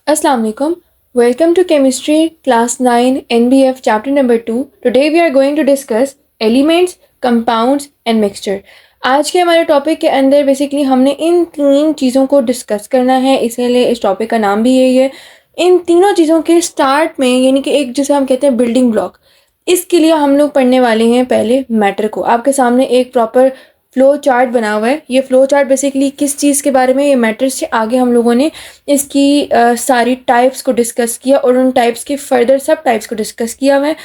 Assalamu alaikum. Welcome to Chemistry Class 9 NBF Chapter number 2. Today we are going to discuss elements, compounds and mixture. आज के हमारे topic के अंदर basically हमने इन तीन चीज़ों को डिस्कस करना है, इसलिए इस टॉपिक का नाम भी यही है। इन तीनों चीज़ों के स्टार्ट में यानी कि एक जिसे हम कहते हैं बिल्डिंग ब्लॉक, इसके लिए हम लोग पढ़ने वाले हैं पहले मैटर को। आपके सामने एक प्रॉपर फ्लो चार्ट बना हुआ है। ये फ्लो चार्ट बेसिकली किस चीज़ के बारे में, ये मैटर्स से आगे हम लोगों ने इसकी सारी टाइप्स को डिस्कस किया और उन टाइप्स के फर्दर सब टाइप्स को डिस्कस किया हुआ है।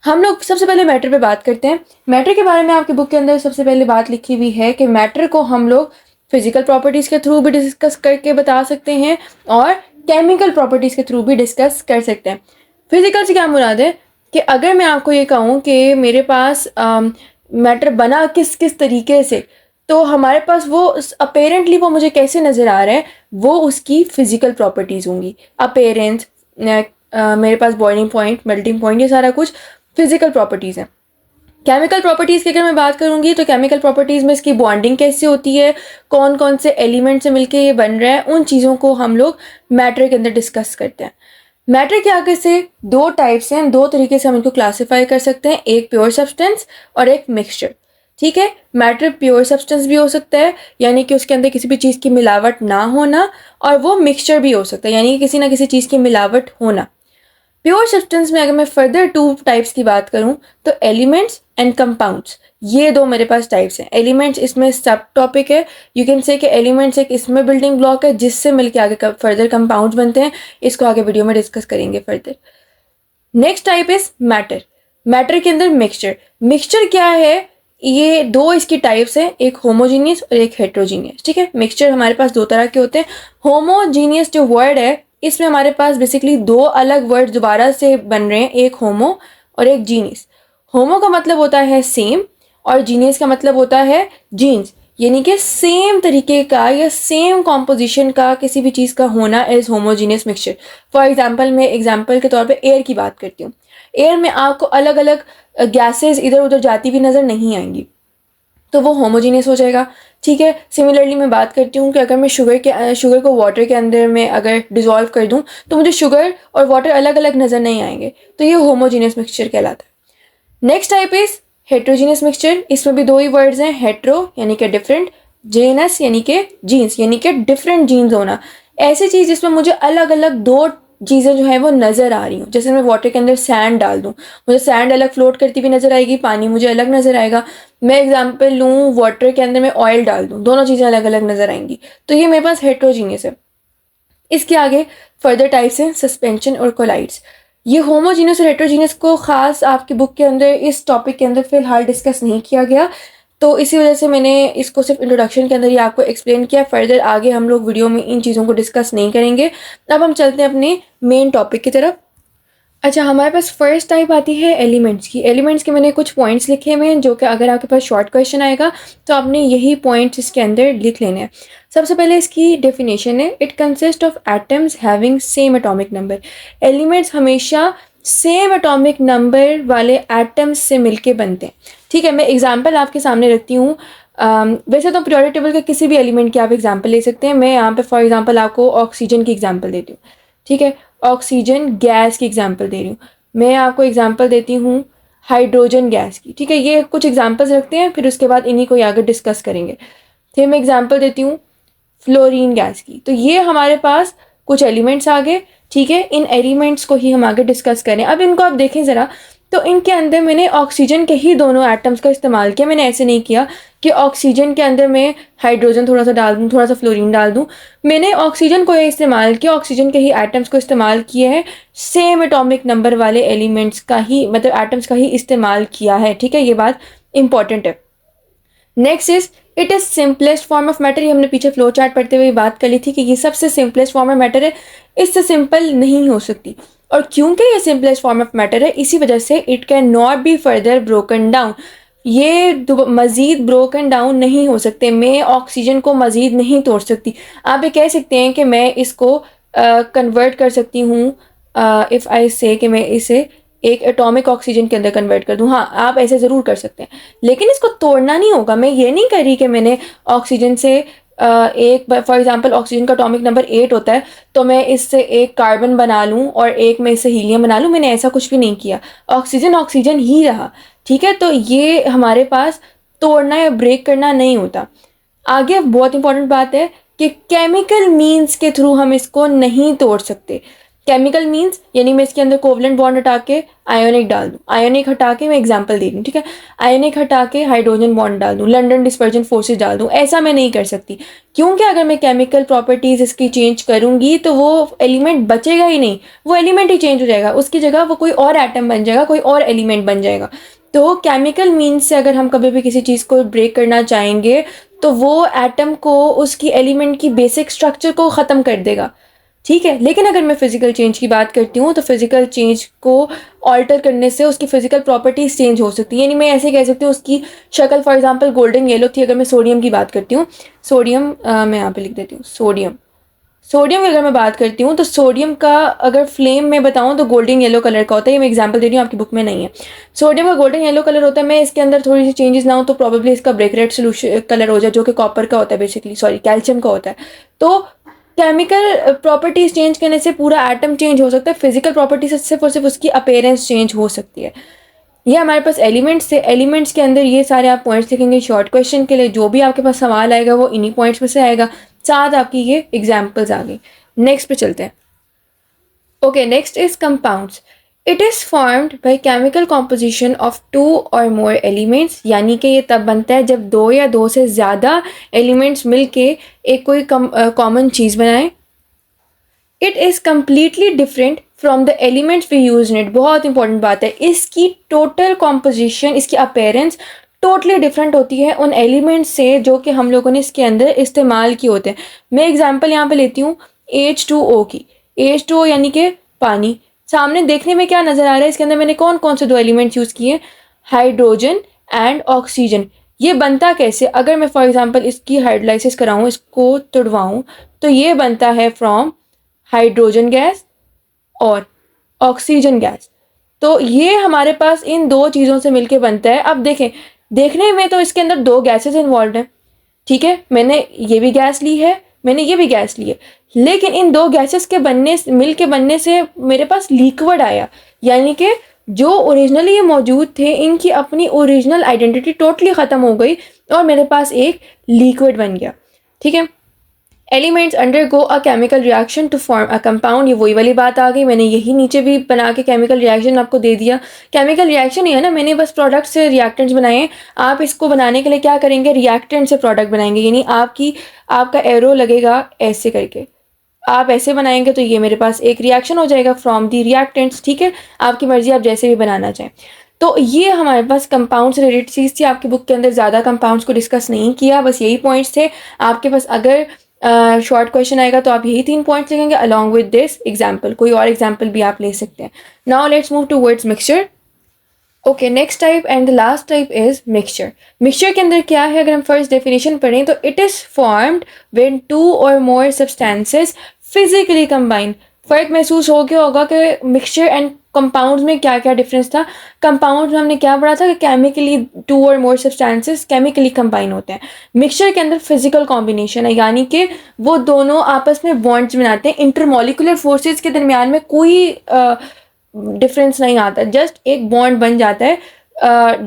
हम लोग सबसे पहले मैटर पे बात करते हैं। मैटर के बारे में आपके बुक के अंदर सबसे पहले बात लिखी हुई है कि मैटर को हम लोग फिजिकल प्रॉपर्टीज़ के थ्रू भी डिस्कस करके बता सकते हैं और केमिकल प्रॉपर्टीज़ के थ्रू भी डिस्कस कर सकते हैं। फिजिकल से क्या मुराद है कि अगर मैं आपको ये कहूँ कि मेरे पास मैटर बना किस किस तरीके से, तो हमारे पास वो अपेरेंटली वो मुझे कैसे नज़र आ रहा है, वो उसकी फ़िज़िकल प्रॉपर्टीज़ होंगी। अपेरेंस, मेरे पास बॉइलिंग पॉइंट, मेल्टिंग पॉइंट, ये सारा कुछ फ़िज़िकल प्रॉपर्टीज़ हैं। केमिकल प्रॉपर्टीज़ की अगर मैं बात करूँगी तो केमिकल प्रॉपर्टीज़ में इसकी बॉन्डिंग कैसे होती है, कौन कौन से एलिमेंट से मिलके ये बन रहा है, उन चीज़ों को हम लोग मैटर के अंदर डिस्कस करते हैं। मैटर के आगे से दो टाइप्स हैं, दो तरीके से हम इनको क्लासीफाई कर सकते हैं, एक प्योर सब्सटेंस और एक मिक्सचर। ठीक है, मैटर प्योर सब्सटेंस भी हो सकता है यानी कि उसके अंदर किसी भी चीज़ की मिलावट ना होना, और वो मिक्सचर भी हो सकता है यानी कि किसी ना किसी चीज़ की मिलावट होना। प्योर सब्सटेंस में अगर मैं फर्दर टू टाइप्स की बात करूं तो एलिमेंट्स एंड कंपाउंड्स, ये दो मेरे पास टाइप्स हैं। एलिमेंट्स इसमें सब टॉपिक है, यू कैन से कि एलिमेंट्स एक इसमें बिल्डिंग ब्लॉक है जिससे मिलके आगे फर्दर कंपाउंड्स बनते हैं। इसको आगे वीडियो में डिस्कस करेंगे further. Next type is matter. Matter के अंदर मिक्सचर। मिक्सचर क्या है, ये दो इसकी टाइप्स हैं, एक होमोजीनियस और एक हेट्रोजीनियस। ठीक है, मिक्सचर हमारे पास दो तरह के होते हैं। होमोजीनियस जो वर्ड है इसमें हमारे पास बेसिकली दो अलग वर्ड दोबारा से बन रहे हैं, एक होमो और एक जीनियस। होमो का मतलब होता है सेम और जीनियस का मतलब होता है जीन्स, यानी कि सेम तरीके का या सेम कॉम्पोजिशन का किसी भी चीज़ का होना is homogeneous mixture. For example, मैं एग्जांपल के तौर पे एयर की बात करती हूँ। एयर में आपको अलग अलग गैसेस इधर उधर जाती हुई नज़र नहीं आएंगी, तो वो होमोजीनियस हो जाएगा। ठीक है, सिमिलरली मैं बात करती हूँ कि अगर मैं शुगर को वाटर के अंदर में अगर डिज़ोल्व कर दूँ तो मुझे शुगर और वाटर अलग अलग नज़र नहीं आएंगे, तो ये होमोजीनियस मिक्सचर कहलाता है। Next type is heterogeneous mixture. इसमें भी दो ही वर्ड्स हैं, हेट्रो यानी कि डिफरेंट, जेनस यानी कि जीन्स यानी कि डिफरेंट जीन्स होना। ऐसी चीज़ जिसमें मुझे अलग अलग दो चीज़ें जो है वो नज़र आ रही हूँ। जैसे मैं वाटर के अंदर सैंड डाल दूँ, मुझे सैंड अलग फ्लोट करती हुई नज़र आएगी, पानी मुझे अलग नज़र आएगा। मैं एग्जांपल लूँ, वाटर के अंदर मैं ऑयल डाल दूँ, दोनों चीज़ें अलग अलग नज़र आएंगी, तो ये मेरे पास हेट्रोजीनियस है। इसके आगे फर्दर टाइप्स हैं सस्पेंशन और कोलाइड्स। ये होमोजीनियस और हेट्रोजीनियस को ख़ास आपकी बुक के अंदर इस टॉपिक के अंदर फ़िलहाल डिस्कस नहीं किया गया, तो इसी वजह से मैंने इसको सिर्फ इंट्रोडक्शन के अंदर ही आपको एक्सप्लेन किया। फर्दर आगे हम लोग वीडियो में इन चीज़ों को डिस्कस नहीं करेंगे। अब हम चलते हैं अपने मेन टॉपिक की तरफ। अच्छा, हमारे पास फर्स्ट टाइप आती है एलिमेंट्स की। एलिमेंट्स के मैंने कुछ पॉइंट्स लिखे हुए हैं जो कि अगर आपके पास शॉर्ट क्वेश्चन आएगा तो आपने यही पॉइंट्स इसके अंदर लिख लेने हैं। सबसे पहले इसकी डेफिनेशन है, it consist of atoms having same atomic number. Elements हमेशा सेम एटॉमिक नंबर वाले एटम्स से मिलके बनते हैं। ठीक है, मैं एग्जांपल आपके सामने रखती हूँ। वैसे तो पीरियोडिक टेबल के किसी भी एलिमेंट की आप एग्जांपल ले सकते हैं। मैं यहाँ पे फॉर एग्जांपल आपको ऑक्सीजन की एग्जांपल देती हूँ। ठीक है, ऑक्सीजन गैस की एग्जांपल दे रही हूँ। मैं आपको एग्जांपल देती हूँ हाइड्रोजन गैस की। ठीक है, ये कुछ एग्जांपल्स रखते हैं, फिर उसके बाद इन्हीं को आगे डिस्कस करेंगे। फिर मैं एग्जांपल देती हूँ फ्लोरीन गैस की। तो ये हमारे पास कुछ एलिमेंट्स आ गए। ठीक है, इन एलिमेंट्स को ही हम आगे डिस्कस करें। अब इनको आप देखें ज़रा, तो इनके अंदर मैंने ऑक्सीजन के ही दोनों एटम्स का इस्तेमाल किया। मैंने ऐसे नहीं किया कि ऑक्सीजन के अंदर मैं हाइड्रोजन थोड़ा सा डाल दूँ, थोड़ा सा फ्लोरीन डाल दूँ। मैंने ऑक्सीजन को ये इस्तेमाल किया, ऑक्सीजन के ही एटम्स को इस्तेमाल किया है, सेम एटॉमिक नंबर वाले एलिमेंट्स का ही मतलब एटम्स का ही इस्तेमाल किया है। ठीक है, ये बात इंपॉर्टेंट है। Next is it is simplest form of matter. ये हमने पीछे फ्लो चार्ट पढ़ते हुए बात कर ली थी कि ये सबसे सिंपलेस्ट फॉर्म ऑफ मैटर है, इससे सिंपल नहीं हो सकती। और क्योंकि ये सिंपलेस्ट फॉर्म ऑफ मैटर है, इसी वजह से it can not be further broken down. ये मज़ीद ब्रोकन डाउन नहीं हो सकते। मैं ऑक्सीजन को मज़ीद नहीं तोड़ सकती। आप ये कह सकते हैं कि मैं इसको कन्वर्ट कर सकती हूँ, इफ़ आई से कि मैं इसे एक एटॉमिक ऑक्सीजन के अंदर कन्वर्ट कर दूँ, हाँ आप ऐसे ज़रूर कर सकते हैं, लेकिन इसको तोड़ना नहीं होगा। मैं ये नहीं कह रही कि मैंने ऑक्सीजन से एक फॉर एग्जांपल ऑक्सीजन का एटॉमिक नंबर 8 होता है तो मैं इससे एक कार्बन बना लूँ और एक में इससे हीलियम बना लूँ, मैंने ऐसा कुछ भी नहीं किया। ऑक्सीजन ऑक्सीजन ही रहा, ठीक है। तो ये हमारे पास तोड़ना या ब्रेक करना नहीं होता। आगे बहुत इंपॉर्टेंट बात है कि केमिकल मीन्स के थ्रू हम इसको नहीं तोड़ सकते। केमिकल मीन्स यानी मैं इसके अंदर कोवलेंट बॉन्ड हटा के आयोनिक डाल दूँ, आयोनिक हटा के मैं एग्जांपल दे रही हूँ, ठीक है, आयोनिक हटा के हाइड्रोजन बॉन्ड डाल दूँ, लंडन डिस्पर्जन फोर्सेस डाल दूँ, ऐसा मैं नहीं कर सकती, क्योंकि अगर मैं केमिकल प्रॉपर्टीज़ इसकी चेंज करूँगी तो वो एलिमेंट बचेगा ही नहीं, वो एलिमेंट ही चेंज हो जाएगा, उसकी जगह वो कोई और एटम बन जाएगा, कोई और एलिमेंट बन जाएगा। तो केमिकल मीन्स से अगर हम कभी भी किसी चीज़ को ब्रेक करना चाहेंगे तो वो एटम को, उसकी एलिमेंट की बेसिक स्ट्रक्चर को ख़त्म कर देगा, ठीक है। लेकिन अगर मैं फिजिकल चेंज की बात करती हूँ तो फिजिकल चेंज को ऑल्टर करने से उसकी फिजिकल प्रॉपर्टीज चेंज हो सकती है। यानी मैं ऐसे कह सकती हूँ उसकी शक्ल फॉर एग्जांपल गोल्डन येलो थी। अगर मैं सोडियम की बात करती हूँ, सोडियम मैं यहाँ पे लिख देती हूँ, सोडियम की अगर मैं बात करती हूँ तो सोडियम का अगर फ्लेम में बताऊँ तो गोल्डन येलो कलर का होता है। ये मैं एग्जांपल दे रही हूँ, आपकी बुक में नहीं है। सोडियम का गोल्डन येलो कलर होता है। मैं इसके अंदर थोड़ी सी चेंजेस लाऊँ तो प्रॉब्लली इसका ब्रेक रेड सोल्यूशन कलर हो जाए, जो कि कॉपर का होता है बेसिकली, सॉरी कैल्शियम का होता है। तो केमिकल प्रॉपर्टीज चेंज करने से पूरा एटम चेंज हो सकता है, फिजिकल प्रॉपर्टीज से सिर्फ और सिर्फ उसकी अपीयरेंस चेंज हो सकती है। ये हमारे पास एलिमेंट्स थे। एलिमेंट्स के अंदर ये सारे आप पॉइंट्स लिखेंगे शॉर्ट क्वेश्चन के लिए, जो भी आपके पास सवाल आएगा वो इन्हीं पॉइंट्स में से आएगा, साथ आपकी ये एग्जाम्पल्स आ गई। नेक्स्ट पे चलते हैं। Okay, next is compounds. It is formed by chemical composition of 2 और मोर एलिमेंट्स, यानी कि ये तब बनता है जब 2 या 2 से ज़्यादा एलिमेंट्स मिलके एक कोई कॉमन चीज़ बनाएं। It is completely different from the elements we use in it. बहुत इंपॉर्टेंट बात है, इसकी टोटल कॉम्पोजिशन, इसकी अपीयरेंस टोटली डिफरेंट होती है उन एलिमेंट्स से जो कि हम लोगों ने इसके अंदर इस्तेमाल किए होते हैं। मैं एग्जांपल यहाँ पे लेती हूँ H2O की। H2O यानी कि पानी। सामने देखने में क्या नज़र आ रहा है, इसके अंदर मैंने कौन कौन से 2 एलिमेंट्स यूज़ किए, हाइड्रोजन एंड ऑक्सीजन। ये बनता कैसे, अगर मैं फॉर एग्जांपल इसकी हाइड्रोलाइसिस कराऊँ, इसको तुड़वाऊँ, तो ये बनता है फ्रॉम हाइड्रोजन गैस और ऑक्सीजन गैस। तो ये हमारे पास इन 2 चीज़ों से मिलके बनता है। अब देखें, देखने में तो इसके अंदर 2 गैसेस इन्वॉल्व हैं, ठीक है, मैंने ये भी गैस ली है, मैंने ये भी गैस ली है, लेकिन इन 2 गैसेस के मिल के बनने से मेरे पास लिक्विड आया। यानी कि जो ओरिजिनली ये मौजूद थे, इनकी अपनी ओरिजिनल आइडेंटिटी टोटली ख़त्म हो गई और मेरे पास एक लिक्विड बन गया, ठीक है। Elements undergo a chemical reaction to form a compound. ये वही वाली बात आ गई, मैंने यही नीचे भी बना के केमिकल रिएक्शन आपको दे दिया। केमिकल रिएक्शन ही है ना, मैंने बस प्रोडक्ट से रिएक्टेंट्स बनाए हैं। आप इसको बनाने के लिए क्या करेंगे, रिएक्टेंट से प्रोडक्ट बनाएंगे। यानी आपका एरो लगेगा ऐसे करके, आप ऐसे बनाएंगे तो ये मेरे पास एक रिएक्शन हो जाएगा फ्रॉम दी रिएक्टेंट्स, ठीक है। आपकी मर्जी, आप जैसे भी बनाना चाहें। तो ये हमारे पास कंपाउंड से रिलेटेड चीज़ थी। आपकी बुक के अंदर ज़्यादा कंपाउंड्स को डिस्कस नहीं किया, बस यही पॉइंट्स थे आपके पास। अगर शॉर्ट क्वेश्चन आएगा तो आप यही 3 पॉइंट्स लिखेंगे अलॉन्ग विद दिस एग्जाम्पल। कोई और एग्जाम्पल भी आप ले सकते हैं। Now let's move towards mixture. Okay, next type and the last type is mixture. Mixture के अंदर क्या है, अगर हम फर्स्ट डेफिनेशन पढ़ें तो इट इज़ फॉर्म्ड व्हेन 2 और मोर सब्सटेंसेस फिजिकली कंबाइन। फ़र्क महसूस हो गया होगा कि मिक्सचर एंड कंपाउंड्स में क्या क्या डिफरेंस था। कंपाउंड में हमने क्या पढ़ा था कि केमिकली 2 और मोर सब्सटेंसेस केमिकली कंबाइन होते हैं। मिक्सचर के अंदर फिजिकल कॉम्बिनेशन है, यानी कि वो दोनों आपस में बॉन्ड्स बनाते हैं। इंटरमोलिकुलर फोर्सेस के दरमियान में कोई डिफरेंस नहीं आता, जस्ट एक बॉन्ड बन जाता है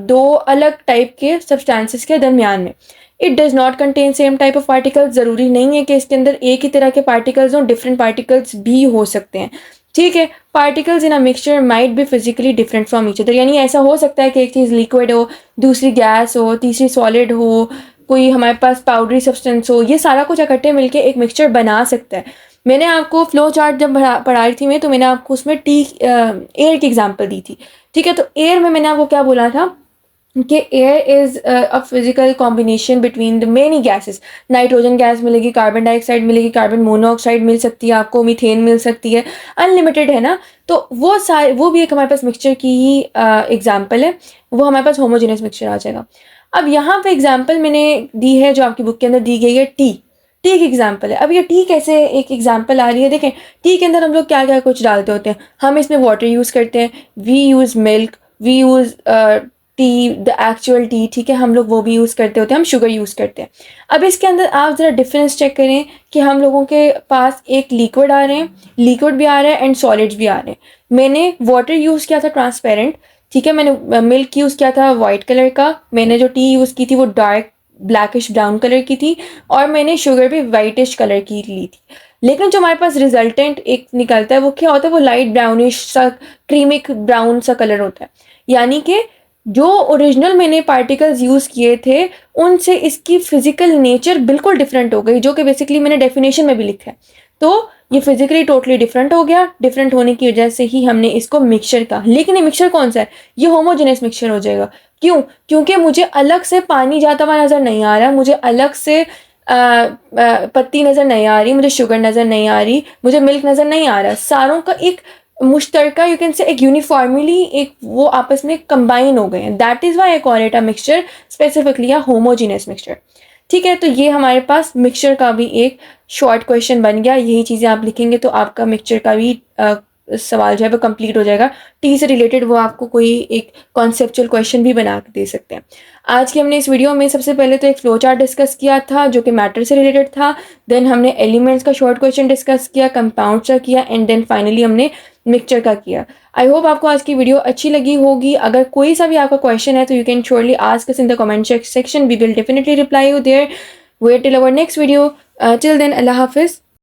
2 अलग टाइप के सब्सटेंसेस के दरमियान में। It does not contain same type of particles. ज़रूरी नहीं है कि इसके अंदर एक ही तरह के पार्टिकल्स हों, डिफरेंट पार्टिकल्स भी हो सकते हैं, ठीक है। Particles in a mixture might be physically different from each other. यानी ऐसा हो सकता है कि एक चीज़ लिक्विड हो, दूसरी गैस हो, तीसरी सॉलिड हो, कोई हमारे पास पाउडरी सब्सटेंस हो, ये सारा कुछ इकट्ठे मिलके एक मिक्सचर बना सकता है। मैंने आपको फ्लो चार्ट जब पढ़ा रही थी मैं, तो मैंने आपको उसमें एयर की एग्जांपल दी थी, ठीक है। तो एयर में मैंने आपको क्या बोला था कि air is a physical combination between the many gases. Nitrogen gas मिलेगी, कार्बन डाइऑक्साइड मिलेगी, कार्बन मोनोऑक्साइड मिल सकती है, आपको मीथेन मिल सकती है, अनलिमिटेड है ना। तो वो भी एक हमारे पास मिक्सचर की ही एग्जाम्पल है। वो हमारे पास होमोजेनियस मिक्सचर आ जाएगा। अब यहाँ पे एग्जाम्पल मैंने दी है जो आपकी बुक के अंदर दी गई है टी। टी एक एग्जाम्पल है। अब ये टी कैसे एक एग्जाम्पल आ रही है, देखें टी के अंदर हम लोग क्या क्या कुछ डालते होते हैं। हम इसमें वाटर यूज़ करते हैं, we use milk, we use tea, the actual tea, ठीक है, हम लोग वो भी यूज़ करते होते हैं, हम शुगर यूज़ करते हैं। अब इसके अंदर आप ज़रा डिफरेंस चेक करें कि हम लोगों के पास एक लिक्विड आ रहे हैं, लिक्विड भी आ रहा है एंड सॉलिड्स भी आ रहे हैं। मैंने वाटर यूज़ किया था ट्रांसपेरेंट, ठीक है, मैंने मिल्क यूज़ किया था वाइट कलर का, मैंने जो टी यूज़ की थी वो डार्क ब्लैकिश ब्राउन कलर की थी, और मैंने शुगर भी वाइटिश कलर की ली थी। लेकिन जो हमारे पास रिजल्टेंट एक निकलता है वो क्या होता है, वो लाइट ब्राउनिश सा, क्रीमिक ब्राउन सा कलर होता है। यानी कि जो ओरिजिनल मैंने पार्टिकल्स यूज़ किए थे उनसे इसकी फिजिकल नेचर बिल्कुल डिफरेंट हो गई, जो कि बेसिकली मैंने डेफिनेशन में भी लिखा है। तो ये फिजिकली टोटली डिफरेंट हो गया, डिफरेंट होने की वजह से ही हमने इसको मिक्सचर कहा। लेकिन ये मिक्सचर कौन सा है, ये होमोजेनस मिक्सचर हो जाएगा। क्यों? क्योंकि मुझे अलग से पानी जाता हुआ नज़र नहीं आ रहा, मुझे अलग से पत्ती नज़र नहीं आ रही, मुझे शुगर नज़र नहीं आ रही, मुझे मिल्क नज़र नहीं आ रहा, सारों का एक मुश्तरका, यू कैन से एक यूनिफॉर्मली एक वो आपस में कंबाइन हो गए हैं। That is why I call it a mixture, specifically a homogeneous mixture. ठीक है, तो ये हमारे पास मिक्सचर का भी एक शॉर्ट क्वेश्चन बन गया। यही चीज़ें आप लिखेंगे तो आपका मिक्सचर का भी सवाल जो है वो कंप्लीट हो जाएगा। टी से रिलेटेड वो आपको कोई एक कॉन्सेप्चुअल क्वेश्चन भी बना के दे सकते हैं। आज की हमने इस वीडियो में सबसे पहले तो एक फ्लो चार्ट डिस्कस किया था जो कि मैटर से रिलेटेड था, देन हमने एलिमेंट्स का शॉर्ट क्वेश्चन डिस्कस किया, कंपाउंड्स का किया, एंड देन फाइनली हमने मिक्सचर का किया। आई होप आपको आज की वीडियो अच्छी लगी होगी। अगर कोई सा भी आपका क्वेश्चन है तो you can surely ask us in the comment section, we will definitely reply you there. Wait till our next video, till then अल्लाह हाफिज़।